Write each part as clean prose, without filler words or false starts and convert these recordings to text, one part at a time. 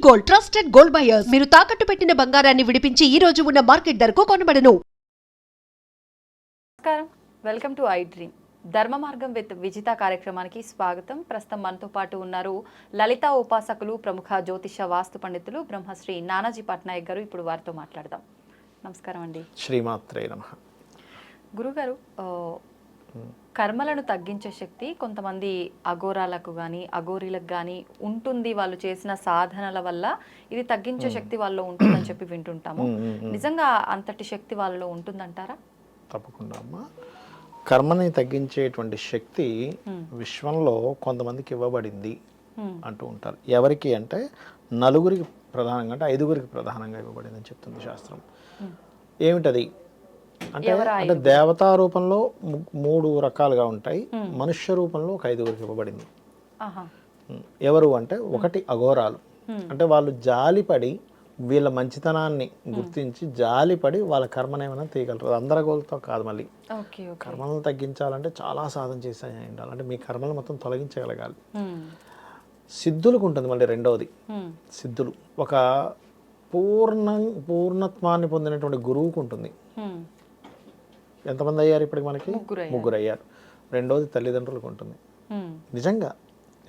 Gold, trusted gold buyers. మీరు తాకట్టు పెట్టిన బంగారాన్ని విడిపించి ఈ రోజు ఉన్న మార్కెట్ ధరకు కొనబడను. నమస్కారం, వెల్కమ్ టు ఐ డ్రీమ్. ధర్మ మార్గం విత్ విజిత కార్యక్రమానికి స్వాగతం. ప్రస్తుతం మనతో పాటు ఉన్నారు లలితా ఉపాసకులు, ప్రముఖ జ్యోతిష వాస్తు పండితులు బ్రహ్మశ్రీ నానాజీ పట్నాయక్ గారు. ఇప్పుడు వారితో మాట్లాడదాం. నమస్కారం అండి. శ్రీమాత్రే నమః. గురుగారు, కర్మలను తగ్గించే శక్తి కొంతమంది అఘోరాలకు కానీ అఘోరీలకు కానీ ఉంటుంది. వాళ్ళు చేసిన సాధనల వల్ల ఇది తగ్గించే శక్తి వాళ్ళలో ఉంటుందని చెప్పి వింటుంటాము. నిజంగా అంతటి శక్తి వాళ్ళలో ఉంటుందంటారా? తప్పకుండా అమ్మా. కర్మని తగ్గించేటువంటి శక్తి విశ్వంలో కొంతమందికి ఇవ్వబడింది అంటూ ఉంటారు. ఎవరికి అంటే నలుగురికి ప్రధానంగా, అంటే 5గురికి ప్రధానంగా ఇవ్వబడింది అని చెప్తుంది శాస్త్రం. ఏమిటది అంటే అంటే దేవతా రూపంలో 3 రకాలుగా ఉంటాయి, మనుష్య రూపంలో ఒక 5గురికి ఇవ్వబడింది. ఎవరు అంటే, ఒకటి అఘోరాలు. అంటే వాళ్ళు జాలిపడి వీళ్ళ మంచితనాన్ని గుర్తించి జాలిపడి వాళ్ళ కర్మను ఏమైనా తీయగలరు. అందరి గోల్తో కాదు. మళ్ళీ కర్మలను తగ్గించాలంటే చాలా సాధన చేసి ఉండాలి. అంటే మీ కర్మలు మొత్తం తొలగించగలగాలి. సిద్ధులకు ఉంటుంది మళ్ళీ రెండవది. సిద్ధులు ఒక పూర్ణత్వాన్ని పొందినటువంటి గురువుకు ఉంటుంది. ఎంతమంది అయ్యారు ఇప్పటికి? మనకి 3 అయ్యారు. రెండోది తల్లిదండ్రులకు ఉంటుంది. నిజంగా,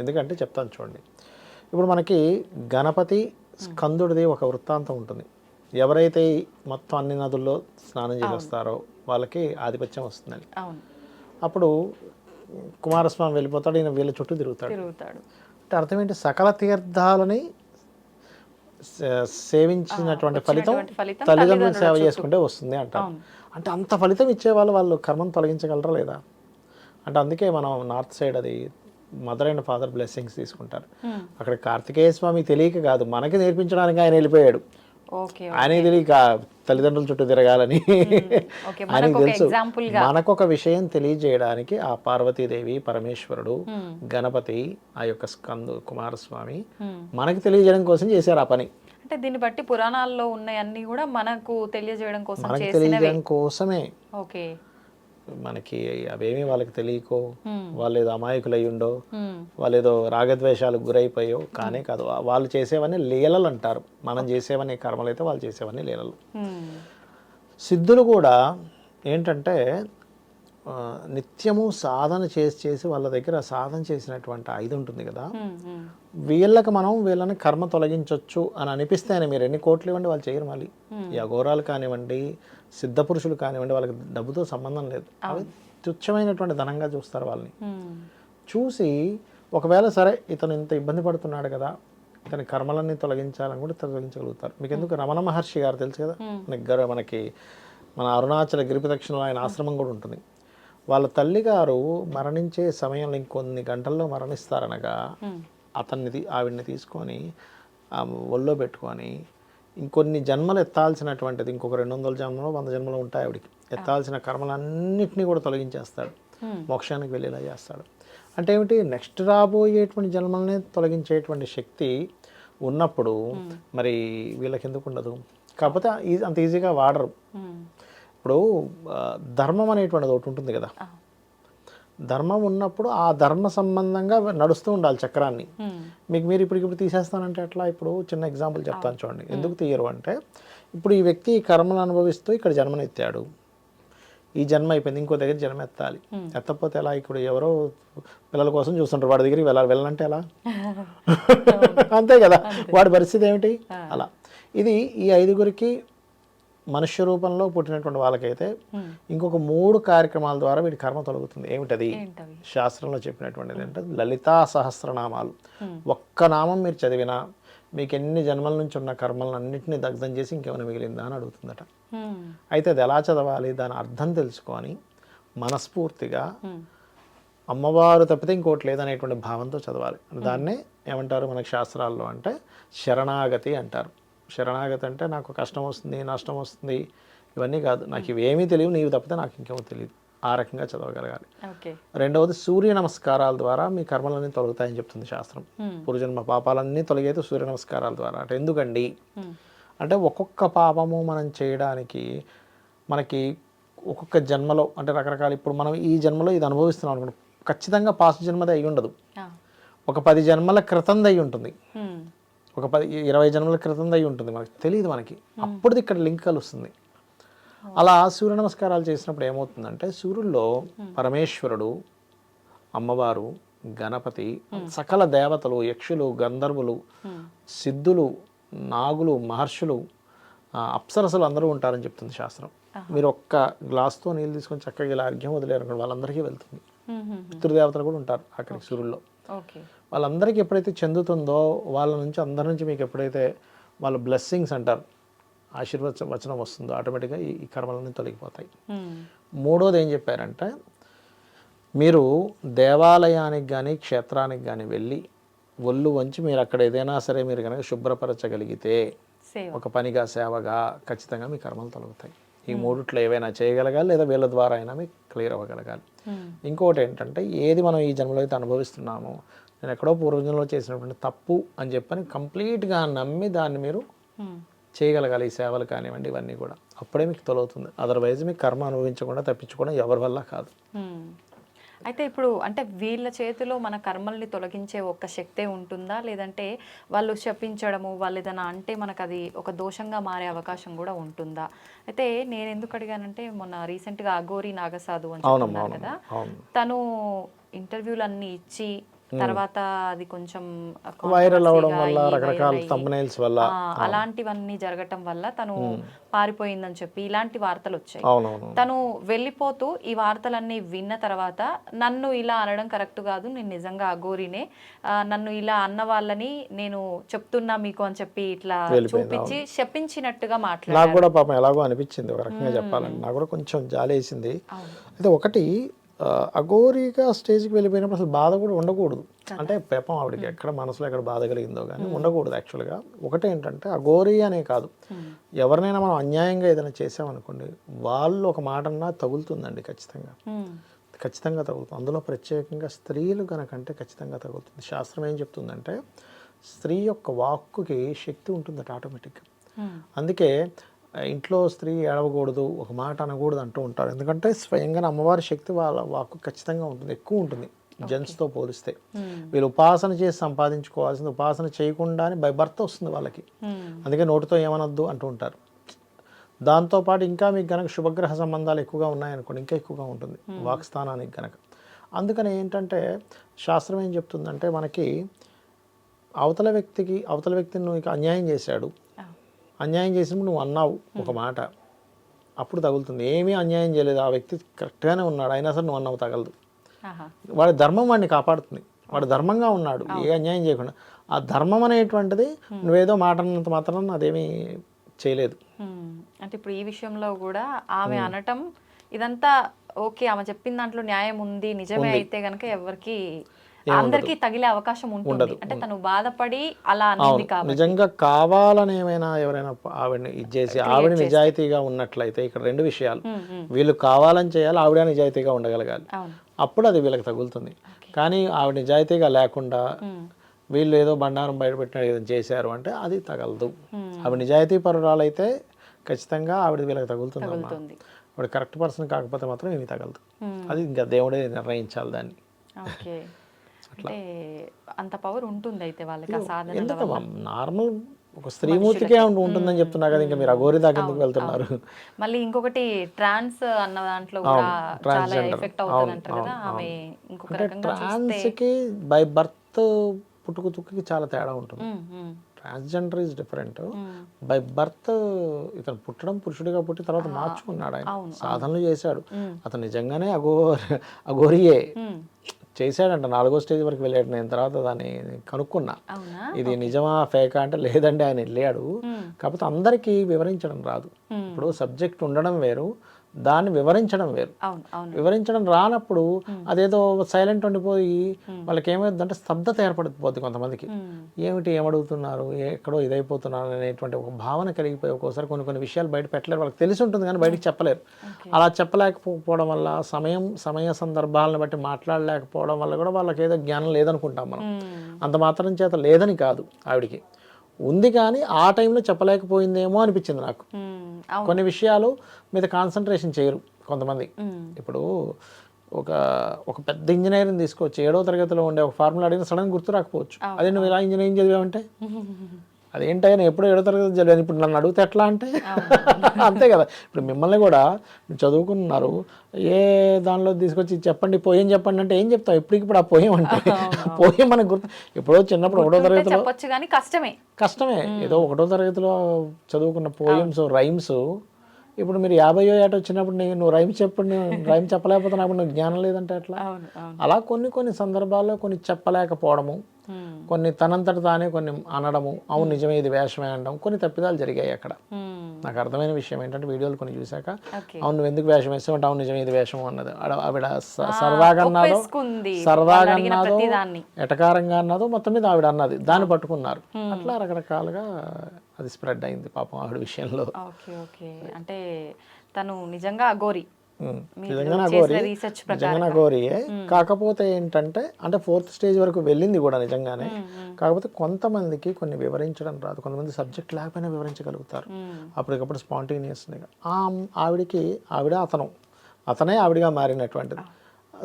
ఎందుకంటే చెప్తాను చూడండి. ఇప్పుడు మనకి గణపతి స్కందుడిది ఒక వృత్తాంతం ఉంటుంది. ఎవరైతే మొత్తం అన్ని నదుల్లో స్నానం చేస్తారో వాళ్ళకి ఆధిపత్యం వస్తుందని. అప్పుడు కుమారస్వామి వెళ్ళిపోతాడు, ఈయన వీళ్ళ చుట్టూ తిరుగుతాడు. అంటే అర్థం ఏంటి? సకల తీర్థాలని సేవించినటువంటి ఫలితం తల్లిదండ్రులకు సేవ చేసుకుంటే వస్తుంది అంటారు. అంటే అంత ఫలితం ఇచ్చేవాళ్ళు వాళ్ళు కర్మను తొలగించగలరా లేదా? అంటే అందుకే మనం నార్త్ సైడ్ అది మదర్ అండ్ ఫాదర్ బ్లెస్సింగ్స్ తీసుకుంటారు. అక్కడ కార్తికేయ స్వామి తెలియక కాదు, మనకి నేర్పించడానికి ఆయన వెళ్ళిపోయాడు. ఆయనకి తెలియక తల్లిదండ్రుల చుట్టూ తిరగాలని ఆయనకి తెలుసు. మనకొక విషయం తెలియజేయడానికి ఆ పార్వతీదేవి, పరమేశ్వరుడు, గణపతి, ఆ యొక్క కుమారస్వామి మనకి తెలియజేయడం కోసం చేశారు ఆ పని. అంటే దీన్ని బట్టి పురాణాల్లో ఉన్నాయన్నీ కూడా మనకు తెలియజేయడం కోసం, మనకి తెలియజేయడం కోసమే. ఓకే, మనకి అవేమీ వాళ్ళకి తెలియకో, వాళ్ళు ఏదో అమాయకులు అయ్యుండో, వాళ్ళు ఏదో రాగద్వేషాలకు గురైపోయో కానే కాదు. వాళ్ళు చేసేవన్నీ లీలలు అంటారు. మనం చేసేవన్నీ కర్మలు అయితే వాళ్ళు చేసేవన్నీ లీలలు. సిద్ధులు కూడా ఏంటంటే నిత్యము సాధన చేసి వాళ్ళ దగ్గర సాధన చేసినటువంటి 5 ఉంటుంది కదా, వీళ్ళకి మనం వీళ్ళని కర్మ తొలగించవచ్చు అని అనిపిస్తేనే మీరు ఎన్ని కోట్లు ఇవ్వండి వాళ్ళు చేయరు. మళ్ళీ ఈ అఘోరాలు కానివ్వండి, సిద్ధ పురుషులు కానివ్వండి, వాళ్ళకి డబ్బుతో సంబంధం లేదు. అవి తుచ్చమైనటువంటి ధనంగా చూస్తారు వాళ్ళని. చూసి ఒకవేళ సరే ఇతను ఇంత ఇబ్బంది పడుతున్నాడు కదా, ఇతని కర్మలన్నీ తొలగించాలని కూడా తొలగించగలుగుతారు. మీకు ఎందుకు, రమణ మహర్షి గారు తెలుసు కదా, మనకి మన అరుణాచల గిరిప్రదక్షిణలో ఆయన ఆశ్రమం కూడా ఉంటుంది. వాళ్ళ తల్లిగారు మరణించే సమయంలో ఇంకొన్ని గంటల్లో మరణిస్తారనగా ఆవిడ్ని తీసుకొని ఒళ్ళో పెట్టుకొని ఇంకొన్ని జన్మలు ఎత్తాల్సినటువంటిది, ఇంకొక 200 జన్మలో 100 జన్మలు ఉంటాయి ఆవిడికి, ఎత్తాల్సిన కర్మలన్నింటినీ కూడా తొలగించేస్తాడు, మోక్షానికి వెళ్ళేలా చేస్తాడు. అంటే ఏమిటి? నెక్స్ట్ రాబోయేటువంటి జన్మలనే తొలగించేటువంటి శక్తి ఉన్నప్పుడు మరి వీళ్ళకి ఎందుకు ఉండదు? కాకపోతే అంత ఈజీగా వాడరు. ఇప్పుడు ధర్మం అనేటువంటిది ఒకటి ఉంటుంది కదా, ధర్మం ఉన్నప్పుడు ఆ ధర్మ సంబంధంగా నడుస్తూ ఉండాలి చక్రాన్ని. మీరు ఇప్పటికిప్పుడు తీసేస్తానంటే ఎట్లా? ఇప్పుడు చిన్న ఎగ్జాంపుల్ చెప్తాను చూడండి. ఎందుకు తీయరు అంటే, ఇప్పుడు ఈ వ్యక్తి ఈ కర్మను అనుభవిస్తూ ఇక్కడ జన్మను ఎత్తాడు, ఈ జన్మ అయిపోయింది, ఇంకో దగ్గర జన్మ ఎత్తాలి. ఎత్తకపోతే ఎలా? ఇప్పుడు ఎవరో పిల్లల కోసం చూస్తుంటారు, వాడి దగ్గరికి వెళ్ళాలంటే ఎలా? అంతే కదా, వాడి పరిస్థితి ఏమిటి? అలా ఇది ఈ 5గురికి మనుష్య రూపంలో పుట్టినటువంటి వాళ్ళకైతే ఇంకొక 3 కార్యక్రమాల ద్వారా వీడి కర్మ తొలగుతుంది. ఏమిటది? శాస్త్రంలో చెప్పినటువంటిది అంటే లలితా సహస్రనామాలు. ఒక్క నామం మీరు చదివినా మీకు ఎన్ని జన్మల నుంచి ఉన్న కర్మలను అన్నింటినీ దగ్ధం చేసి ఇంకేమైనా మిగిలిందా అని అడుగుతుందట. అయితే అది ఎలా చదవాలి? దాని అర్థం తెలుసుకొని మనస్ఫూర్తిగా అమ్మవారు తప్పితే ఇంకోటి లేదనేటువంటి భావంతో చదవాలి. దాన్నే ఏమంటారు మనకి శాస్త్రాల్లో అంటే శరణాగతి అంటారు. శరణాగతి అంటే నాకు కష్టం వస్తుంది, నష్టం వస్తుంది, ఇవన్నీ కాదు, నాకు ఇవేమీ తెలియవు, నీవు తప్పితే నాకు ఇంకేమో తెలియదు, ఆ రకంగా చదవగలగాలి. రెండవది సూర్య నమస్కారాల ద్వారా మీ కర్మలన్నీ తొలగుతాయని చెప్తుంది శాస్త్రం. పూర్వజన్మ పాపాలన్నీ తొలగేది సూర్య నమస్కారాల ద్వారా. అంటే ఎందుకండి అంటే ఒక్కొక్క పాపము మనం చేయడానికి మనకి ఒక్కొక్క జన్మలో అంటే రకరకాల, ఇప్పుడు మనం ఈ జన్మలో ఇది అనుభవిస్తున్నాం అనుకోండి, ఖచ్చితంగా పాస్ట్ జన్మది అయి ఉండదు, ఒక 10 జన్మల క్రితంది అయి ఉంటుంది. ఒక 10-20 జన్మల క్రితం అయి ఉంటుంది, మనకి తెలియదు. మనకి అప్పుడు ఇక్కడ లింక్ కలుస్తుంది. అలా సూర్య నమస్కారాలు చేసినప్పుడు ఏమవుతుందంటే సూర్యుల్లో పరమేశ్వరుడు, అమ్మవారు, గణపతి, సకల దేవతలు, యక్షులు, గంధర్వులు, సిద్ధులు, నాగులు, మహర్షులు, అప్సరసలు అందరూ ఉంటారని చెప్తుంది శాస్త్రం. మీరు ఒక్క గ్లాస్తో నీళ్ళు తీసుకొని చక్కగా ఇలా అర్ఘ్యం వదిలేరు వాళ్ళందరికీ వెళ్తుంది. పితృదేవతలు కూడా ఉంటారు అక్కడికి సూర్యుల్లో. వాళ్ళందరికీ ఎప్పుడైతే చెందుతుందో వాళ్ళ నుంచి అందరి నుంచి మీకు ఎప్పుడైతే వాళ్ళ బ్లెస్సింగ్స్ అంటారు, వచనం వస్తుందో ఆటోమేటిక్గా ఈ కర్మలన్నీ తొలగిపోతాయి. మూడోది ఏం చెప్పారంటే మీరు దేవాలయానికి కానీ క్షేత్రానికి కానీ వెళ్ళి ఒళ్ళు వంచి మీరు అక్కడ ఏదైనా సరే మీరు కనుక శుభ్రపరచగలిగితే ఒక పనిగా సేవగా ఖచ్చితంగా మీ కర్మలు తొలగుతాయి. ఈ మూడిట్లో ఏవైనా చేయగలగాలి, లేదా వీళ్ళ ద్వారా అయినా మీకు క్లియర్ అవ్వగలగాలి. ఇంకోటి ఏంటంటే ఏది మనం ఈ జన్మలో అయితే అనుభవిస్తున్నామో, నేను ఎక్కడో పూర్వజన్మలో చేసినటువంటి తప్పు అని చెప్పని కంప్లీట్గా నమ్మి దాన్ని మీరు చేయగలగాలి. ఈ సేవలు కానివ్వండి ఇవన్నీ కూడా, అప్పుడే మీకు తొలగుతుంది. అదర్వైజ్ మీకు కర్మ అనుభవించకుండా తప్పించుకోవడం ఎవరి వల్ల కాదు. అయితే ఇప్పుడు అంటే వీళ్ళ చేతిలో మన కర్మల్ని తొలగించే ఒక్క శక్తే ఉంటుందా, లేదంటే వాళ్ళు శపించడము, వాళ్ళు ఏదైనా అంటే మనకు అది ఒక దోషంగా మారే అవకాశం కూడా ఉంటుందా? అయితే నేను ఎందుకు అడిగానంటే మొన్న రీసెంట్గా అఘోరి నాగసాధు అని చెప్తున్నారు కదా, తను ఇంటర్వ్యూలు అన్ని ఇచ్చి తర్వాత అది కొంచెం వైరల్ అవడం వల్ల, రకరకాల థంబ్నెయిల్స్ వల్ల, అలాంటివన్నీ జరగటం వల్ల తను పారిపోయిందని చెప్పి ఇలాంటి వార్తలు వచ్చాయి. తను వెళ్ళిపోతూ ఈ వార్తలన్నీ విన్న తర్వాత నన్ను ఇలా అనడం కరెక్ట్ కాదు, నేను నిజంగా అఘోరినే, నన్ను ఇలా అన్న వాళ్ళని నేను చెప్తున్నా మీకు అని చెప్పి ఇట్లా చూపించి శపించినట్టుగా మాట్లాడారు. నాకు కూడా పాపం ఎలాగో అనిపించింది ఒక రకంగా చెప్పాలంటే, నాకు కూడా కొంచెం జాలేసింది. అయితే ఒకటి అఘోరిగా స్టేజ్కి వెళ్ళిపోయినప్పుడు అసలు బాధ కూడా ఉండకూడదు. అంటే పాపం ఆవిడకి ఎక్కడ మనసులో ఎక్కడ బాధ కలిగిందో కానీ ఉండకూడదు యాక్చువల్గా. ఒకటేంటంటే అఘోరి అనే కాదు, ఎవరినైనా మనం అన్యాయంగా ఏదైనా చేసామనుకోండి, వాళ్ళు ఒక మాటన్నా తగులుతుందండి, ఖచ్చితంగా తగులుతుంది. అందులో ప్రత్యేకంగా స్త్రీలు కనుకంటే ఖచ్చితంగా తగులుతుంది. శాస్త్రం ఏం చెప్తుందంటే స్త్రీ యొక్క వాక్కుకి శక్తి ఉంటుందట ఆటోమేటిక్గా. అందుకే ఇంట్లో స్త్రీ ఏడవకూడదు, ఒక మాట అనకూడదు అంటూ ఉంటారు. ఎందుకంటే స్వయంగా అమ్మవారి శక్తి వాళ్ళ వాక్కు ఖచ్చితంగా ఉంటుంది, ఎక్కువ ఉంటుంది జెంట్స్తో పోలిస్తే. వీళ్ళు ఉపాసన చేసి సంపాదించుకోవాల్సింది ఉపాసన చేయకుండానే బై బర్త్ వస్తుంది వాళ్ళకి. అందుకే నోటితో ఏమనొద్దు అంటూ ఉంటారు. దాంతోపాటు ఇంకా మీకు కనుక శుభగ్రహ సంబంధాలు ఎక్కువగా ఉన్నాయనుకోండి, ఇంకా ఎక్కువగా ఉంటుంది వాక్స్థానానికి కనుక. అందుకని ఏంటంటే శాస్త్రం ఏం చెప్తుందంటే మనకి అవతల వ్యక్తిని నువ్వు అన్యాయం చేశాడు, అన్యాయం చేసినప్పుడు నువ్వు అన్నావు ఒక మాట, అప్పుడు తగులుతుంది. ఏమీ అన్యాయం చేయలేదు, ఆ వ్యక్తి కరెక్ట్గానే ఉన్నాడు, అయినా సరే నువ్వు అన్నావు తగలదు. వాడి ధర్మం వాడిని కాపాడుతుంది, వాడు ధర్మంగా ఉన్నాడు ఏ అన్యాయం చేయకుండా. ఆ ధర్మం అనేటువంటిది నువ్వేదో మాట అన్నంత మాత్రం అదేమీ చేయలేదు. అంటే ఇప్పుడు ఈ విషయంలో కూడా ఆమె అనటం ఇదంతా ఓకే, ఆమె చెప్పిన దాంట్లో న్యాయం ఉంది, నిజమే అయితే గనక ఎవరికి అందరికీ తగిలే అవకాశం ఉంటుంది. అంటే తను బాధపడి అలా అన్నది కాబట్టి నిజంగా కావాలని ఎవరైనా ఆవిడని ఇచ్చేసి ఆవిడ నిజాయితీగా ఉన్నట్లయితే ఇక్కడ రెండు విషయాలు, వీళ్ళు కావాలని చేయాలి, ఆవిడ నిజాయితీగా ఉండగలగాలి, అప్పుడు అది వీళ్ళకి తగులుతుంది. కానీ ఆవిడ నిజాయితీగా లేకుండా వీళ్ళు ఏదో బండారం బయటపెట్టిన ఏదైనా చేశారు అంటే అది తగలదు. ఆవిడ నిజాయితీ పరురాలైతే ఖచ్చితంగా ఆవిడ వీళ్ళకి తగులుతుంది. ఆవిడ కరెక్ట్ పర్సన్ కాకపోతే మాత్రం ఏమి తగలదు. అది ఇంకా దేవుడే నిర్ణయించాలి దాన్ని. అంటే అంత పవర్ ఉంటుంది అయితే వాళ్ళకి ఆ సాధన. నార్మల్ ఒక స్త్రీమూర్తికే ఉంటుందని చెప్తున్నా కదా, ఇంకా మీరు అఘోరి దాకా ఎందుకు వెళ్తున్నారు? మళ్ళీ ఇంకొకటి ట్రాన్స్ అన్న దాంట్లో కూడా చాలా ఎఫెక్ట్ అవుతుంది అంటారు కదా, ఆమె ఇంకొక రకంగా ట్రాన్స్కి బై బర్త్ పుట్టుకకి చాలా తేడా ఉంటుంది. Transgender is different. By birth ఇతను పుట్టడం పురుషుడిగా పుట్టి తర్వాత మార్చుకున్నాడు, ఆయన సాధనలు చేశాడు, అతను నిజంగానే అఘోరియే చేశాడంట. 4వ స్టేజ్ వరకు వెళ్ళాడు. నేను తర్వాత దాన్ని కనుక్కున్నా, ఇది నిజమా ఫేకా అంటే లేదండి ఆయన వెళ్ళాడు. కాకపోతే అందరికీ వివరించడం రాదు. ఇప్పుడు సబ్జెక్ట్ ఉండడం వేరు, దాన్ని వివరించడం వేరు. వివరించడం రానప్పుడు అదేదో సైలెంట్ ఉండిపోయి వాళ్ళకి ఏమైందంటే స్తబ్దత ఏర్పడిపోద్ది కొంతమందికి. ఏమిటి ఏమడుగుతున్నారు, ఎక్కడో ఇదైపోతున్నారు అనేటువంటి ఒక భావన కలిగిపోయి ఒక్కోసారి కొన్ని విషయాలు బయట పెట్టలేరు. వాళ్ళకి తెలిసి ఉంటుంది కానీ బయటకు చెప్పలేరు. అలా చెప్పలేకపోవడం వల్ల సమయ సందర్భాలను బట్టి మాట్లాడలేకపోవడం వల్ల కూడా వాళ్ళకి ఏదో జ్ఞానం లేదనుకుంటాం మనం. అంత మాత్రం చేత లేదని కాదు, ఆవిడికి ఉంది కానీ ఆ టైంలో చెప్పలేకపోయిందేమో అనిపించింది నాకు. కొన్ని విషయాలు మీద కాన్సన్ట్రేషన్ చేయరు కొంతమంది. ఇప్పుడు ఒక పెద్ద ఇంజనీరింగ్ తీసుకోవచ్చు, 7వ తరగతిలో ఉండే ఒక ఫార్ములా అడిగిన సడన్ గుర్తు రాకపోవచ్చు. అదే నువ్వు ఇలా ఇంజనీరింగ్ చదివామంటే అదేంటో నేను ఎప్పుడో 7వ తరగతి చదివాను, ఇప్పుడు నన్ను అడిగితే ఎట్లా అంటే అంతే కదా. ఇప్పుడు మిమ్మల్ని కూడా మీరు చదువుకున్నారు, ఏ దానిలో తీసుకొచ్చి చెప్పండి పోయం చెప్పండి అంటే ఏం చెప్తాం ఇప్పటికిప్పుడు ఆ పోయం అంటే పోయం మనకు గుర్తు. ఎప్పుడో చిన్నప్పుడు 1వ తరగతిలో చెప్పొచ్చు కానీ కష్టమే. ఏదో 1వ తరగతిలో చదువుకున్న పోయమ్స్ రైమ్స్ ఇప్పుడు మీరు 50వ ఏట వచ్చినప్పుడు నువ్వు రైమ్ చెప్పలేకపోతున్నప్పుడు నువ్వు జ్ఞానం లేదంటే ఎట్లా. అలా కొన్ని సందర్భాల్లో కొన్ని చెప్పలేకపోవడము, కొన్ని తనంతట తానే కొన్ని అనడము, అవును నిజమే ఇది వేషమే అనడం, కొన్ని తప్పిదాలు జరిగాయి అక్కడ. నాకు అర్థమైన విషయం ఏంటంటే వీడియోలు కొన్ని చూశాక, అవును నువ్వు ఎందుకు వేషం వేస్తావు అంటే అవును నిజమే ఇది వేషం అన్నది. ఆవిడ సరదాగా అన్నదో ఎటకారంగా అన్నదో మొత్తం మీద ఆవిడ అన్నది, దాన్ని పట్టుకున్నారు. అట్లా రకరకాలుగా అది స్ప్రెడ్ అయింది పాపం ఆవిడ విషయంలో. అంటే తను నిజంగా అఘోరి, నిజంగా అఘోరియే. కాకపోతే ఏంటంటే అంటే 4th స్టేజ్ వరకు వెళ్ళింది కూడా నిజంగానే. కాకపోతే కొంతమందికి కొన్ని వివరించడం రాదు, కొంతమంది సబ్జెక్ట్ లేకపోయినా వివరించగలుగుతారు అప్పటికప్పుడు స్పాంటేనియస్గా. అతనే ఆవిడగా మారినటువంటిది.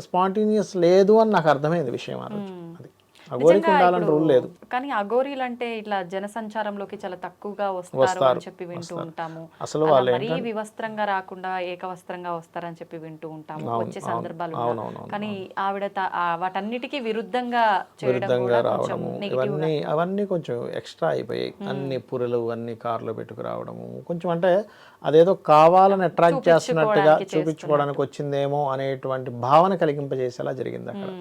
స్పాంటేనియస్ లేదు అని నాకు అర్థమైంది విషయం ఆ రోజు. అది అఘోరికి ఉండాలని రూల్ లేదు. కానీ అఘోరీలు అంటే ఇట్లా జనసంచారంలోకి చాలా తక్కువగా వస్తారు అని చెప్పి వింటూ ఉంటాము. అసలు మరీ వివస్త్రంగా రాకుండా ఏకవస్త్రంగా వస్తారని చెప్పి వింటూ ఉంటాము వచ్చే సందర్భాలు. కానీ ఆవిడ వాటన్నిటికీ విరుద్ధంగా రావడము, అవన్నీ కొంచెం ఎక్స్ట్రా అయిపోయాయి. అన్ని పురులు అన్ని కార్లో పెట్టుకురావడము, కొంచెం అంటే అదేదో కావాలని అట్రాక్ట్ చేస్తున్నట్టుగా చూపించుకోవడానికి వచ్చిందేమో అనేటువంటి భావన కలిగింపజేసేలా జరిగింది అక్కడ.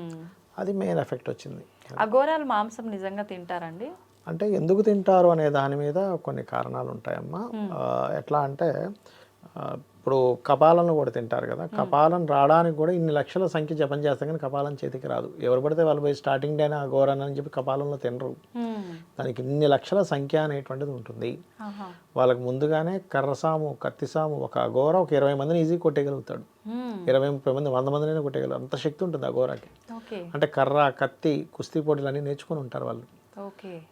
అది మెయిన్ ఎఫెక్ట్ వచ్చింది. అఘోరాలు మాంసం నిజంగా తింటారండి అంటే ఎందుకు తింటారు అనే దాని మీద కొన్ని కారణాలు ఉంటాయమ్మా. ఎట్లా అంటే ఇప్పుడు కపాలను కూడా తింటారు కదా, కపాలం రావడానికి కూడా ఇన్ని లక్షల సంఖ్య జపం చేస్తాం కానీ కపాలం చేతికి రాదు. ఎవరు పడితే వాళ్ళు పోయి స్టార్టింగ్ డేనా అఘోరన్ అని చెప్పి కపాలంలో తినరు. దానికి ఇన్ని లక్షల సంఖ్య అనేటువంటిది ఉంటుంది. వాళ్ళకి ముందుగానే కర్రసాము కత్తిసాము, ఒక అఘోర ఒక 20 మందిని ఈజీ కొట్టేయగలుగుతాడు, 20-30 మంది 100 మందినైనా కొట్టేయగలరు, అంత శక్తి ఉంటుంది అఘోరాకి. అంటే కర్ర కత్తి కుస్తీ పోటీలు అన్నీ నేర్చుకుని ఉంటారు వాళ్ళు.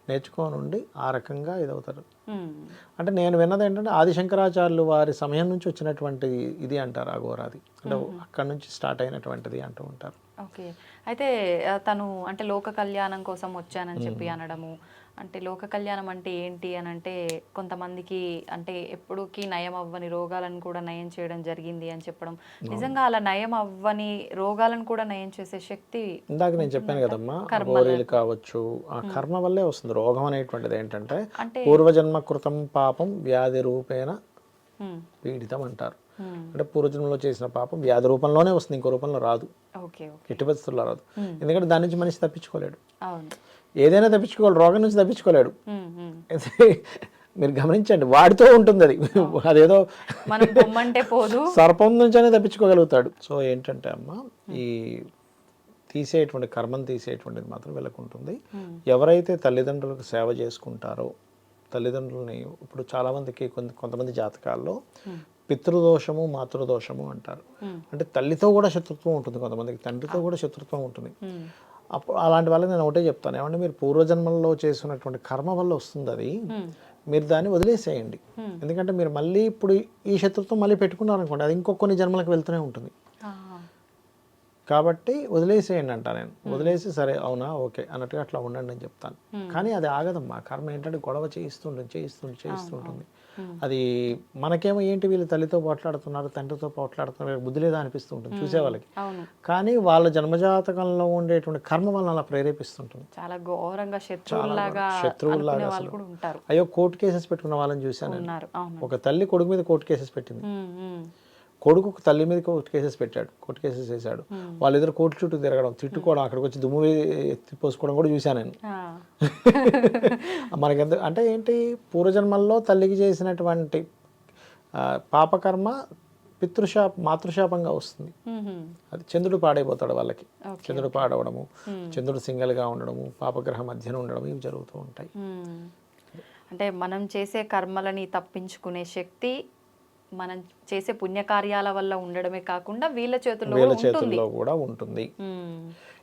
నేర్చుకొని ఉండి ఆ రకంగా ఇదవుతారు. అంటే నేను విన్నది ఏంటంటే ఆదిశంకరాచార్యులు వారి సమయం నుంచి వచ్చినటువంటి ఇది అంటారు అఘోరాది, అంటే అక్కడ నుంచి స్టార్ట్ అయినటువంటిది అంటూ ఉంటారు. ఓకే, అయితే తను అంటే లోక కళ్యాణం కోసం వచ్చానని చెప్పి అనడము, అంటే లోక కళ్యాణం అంటే ఏంటి అని అంటే కొంతమందికి అంటే ఎప్పుడుకి నయం అవ్వని రోగాలను కూడా నయం చేయడం జరిగింది అని చెప్పడం. నిజంగా అలా నయం అవ్వని రోగాలను కూడా నయం చేసే శక్తి ఇందాక నేను చెప్పాను కదమ్మా, అఘోరీలు కావచ్చు, ఆ కర్మ వల్లే వస్తుంది. రోగం అనేటువంటిది ఏంటంటే పూర్వజన్మ కృతం పాపం వ్యాధి రూపేణ పీడితం అంటారు. అంటే పూర్వజన్మలో చేసిన పాపం వ్యాధి రూపంలోనే వస్తుంది, ఇంకో రూపంలో రాదు, ఎట్టి పరిస్థితుల్లో రాదు. ఎందుకంటే దాని నుంచి మనిషి తప్పించుకోలేడు. ఏదైనా తప్పించుకోవాలి, రోగం నుంచి తప్పించుకోలేడు. మీరు గమనించండి, వాడితో ఉంటుంది అది, అదేదో సర్పం నుంచైనా తప్పించుకోగలుగుతాడు. సో ఏంటంటే అమ్మ, ఈ తీసేటువంటి కర్మను తీసేటువంటిది మాత్రం వెళ్ళకుంటుంది. ఎవరైతే తల్లిదండ్రులకు సేవ చేసుకుంటారో, తల్లిదండ్రులని ఇప్పుడు చాలామందికి కొంతమంది జాతకాల్లో పితృదోషము మాతృదోషము అంటారు. అంటే తల్లితో కూడా శత్రుత్వం ఉంటుంది, కొంతమందికి తండ్రితో కూడా శత్రుత్వం ఉంటుంది. అప్పుడు అలాంటి వాళ్ళకి నేను ఒకటే చెప్తాను, ఏమంటే మీరు పూర్వజన్మల్లో చేసినటువంటి కర్మ వల్ల వస్తుంది అది, మీరు దాన్ని వదిలేసేయండి. ఎందుకంటే మీరు మళ్ళీ ఇప్పుడు ఈ శత్రుత్వం మళ్ళీ పెట్టుకున్నారనుకోండి, అది కొన్ని జన్మలకు వెళ్తూనే ఉంటుంది. కాబట్టి వదిలేసేయండి అంట నేను. వదిలేసి సరే అవునా ఓకే అన్నట్టుగా అట్లా ఉండండి అని చెప్తాను. కానీ అది ఆగదమ్మా, కర్మ ఏంటంటే గొడవ చేయిస్తుంటుంది. అది మనకేమో ఏంటి వీళ్ళు తల్లితో పోట్లాడుతున్నారు, తండ్రితో పోట్లాడుతున్నారు, బుద్ధి లేదా అనిపిస్తూ ఉంటుంది చూసే వాళ్ళకి. కానీ వాళ్ళ జన్మజాతకంలో ఉండేటువంటి కర్మ వాళ్ళని అలా ప్రేరేపిస్తుంటుంది. చాలా ఘోరంగా శత్రువుల్లాగా అసలు. అయ్యో కోర్టు కేసెస్ పెట్టుకున్న వాళ్ళని చూశాను. ఒక తల్లి కొడుకు మీద కోర్టు కేసెస్ పెట్టింది, కొడుకు తల్లి మీద కోర్టు కేసెస్ వేసాడు. వాళ్ళిద్దరు కోర్టు చుట్టూ తిరగడం, తిట్టుకోవడం, అక్కడికి వచ్చి దుమ్ము పోసుకోవడం కూడా చూశాను నేను. మనకెంత అంటే ఏంటి, పూర్వజన్మల్లో తల్లికి చేసినటువంటి పాపకర్మ మాతృశాపంగా వస్తుంది. అది చంద్రుడు పాడైపోతాడు వాళ్ళకి, చంద్రుడు పాడవడము, చంద్రుడు సింగల్గా ఉండడము, పాపగ్రహ మధ్యన ఉండడం, ఇవి జరుగుతూ ఉంటాయి. అంటే మనం చేసే కర్మలని తప్పించుకునే శక్తి మనం చేసే పుణ్యకార్యాల వల్ల ఉండడమే కాకుండా వీళ్ళ చేతుల్లో కూడా ఉంటుంది.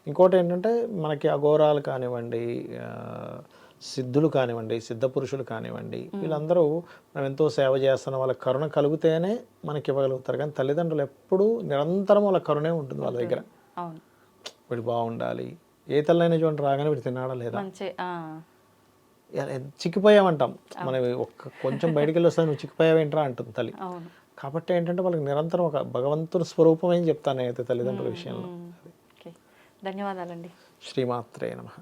ఇంకోటి ఏంటంటే మనకి అఘోరాలు కానివ్వండి, సిద్ధులు కానివ్వండి, సిద్ధ పురుషులు కానివ్వండి, వీళ్ళందరూ మనం ఎంతో సేవ చేస్తున్న వాళ్ళ కరుణ కలిగితేనే మనకి ఇవ్వగలుగుతారు. కానీ తల్లిదండ్రులు ఎప్పుడూ నిరంతరం వాళ్ళ కరుణే ఉంటుంది వాళ్ళ దగ్గర. వీడు బాగుండాలి, ఏ తల్లైనా చూడండి రాగానే వీడు తిన్నాడా లేదా, చిక్కిపోయామంటాం మనం ఒక్క కొంచెం బయటికి వెళ్ళి వస్తే నువ్వు చిక్కిపోయావేంట్రా అంటుంది తల్లి. అవును. కాబట్టి ఏంటంటే వాళ్ళకి నిరంతరం ఒక భగవంతుని స్వరూపం ఏం చెప్తాను అయితే తల్లిదండ్రుల విషయంలో. ఓకే, ధన్యవాదాలండి. శ్రీమాత్రే నమః.